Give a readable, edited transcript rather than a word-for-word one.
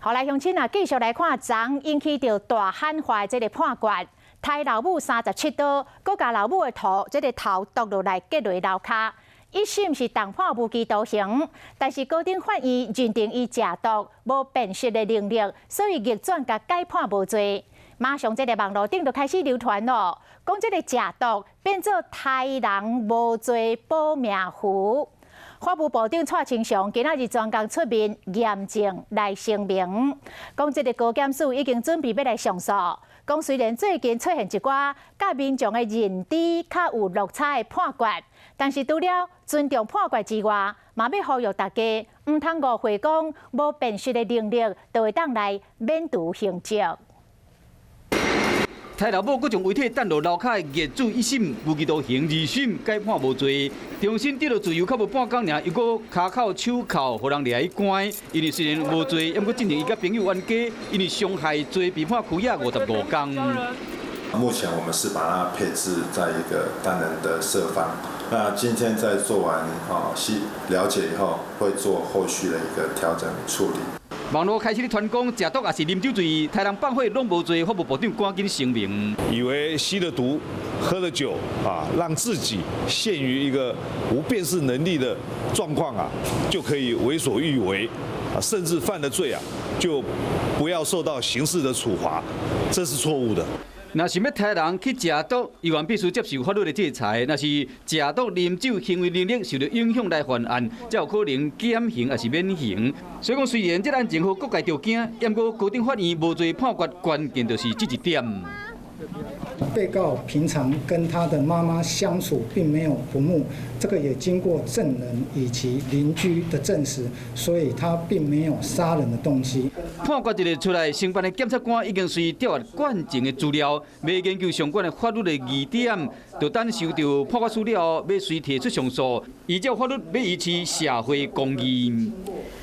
后来乡亲啊，继续来看昨引起着大喊话的这个判决，杀老母37刀，搁甲老母的头剁落来，结落楼骹。一审是重判无期徒刑，但是高等法院认定伊食毒无辨识的能力，所以逆转甲改判无罪。马上这个网络顶就开始流传咯，讲这个食毒变做杀人无罪保命符。法务部长蔡清祥今仔日专工出面验证来声明，讲这个高检署已经准备要来上诉。讲虽然最近出现一寡甲民众的认知较有落差的判决，但是除了尊重判决之外，嘛要呼吁大家唔通误会讲无辨识的能力，就会当来免除刑责。杀老母，搁将遗体抌落楼骹的业主一审无期徒刑，二审改判无罪，重新得到自由，较无半工尔，又搁骹口、手铐，互人掠去关。因为虽然无罪，也毋过进行伊甲朋友冤家，因为伤害罪被判拘役55天。目前我们是把它配置在一个单人的设防。那今天在做完了解以后，会做后续的一个调整处理。网络开始咧传讲食毒也是啉酒醉，杀人放火拢无罪，法务部长赶紧声明。以为吸了毒、喝了酒让自己陷于一个无辨识能力的状况就可以为所欲为甚至犯了罪就不要受到刑事的处罚，这是错误的。若想要杀人去食毒，依然必须接受法律的制裁。若是食毒、啉酒、行为能力受到影响来犯案，才有可能减刑还是免刑。所以讲，虽然这案情好各界着惊，不过高等法院无罪判决，关键就是这一点。被告平常跟他的妈妈相处并没有不睦，这个也经过证人以及邻居的证实，所以他并没有杀人的动机。判决一日出来，承办的检察官已经随调阅卷证的资料，要研究相关的法律的疑点，就等收到判决书了后，要随提出上诉，依照法律要维持社会公义。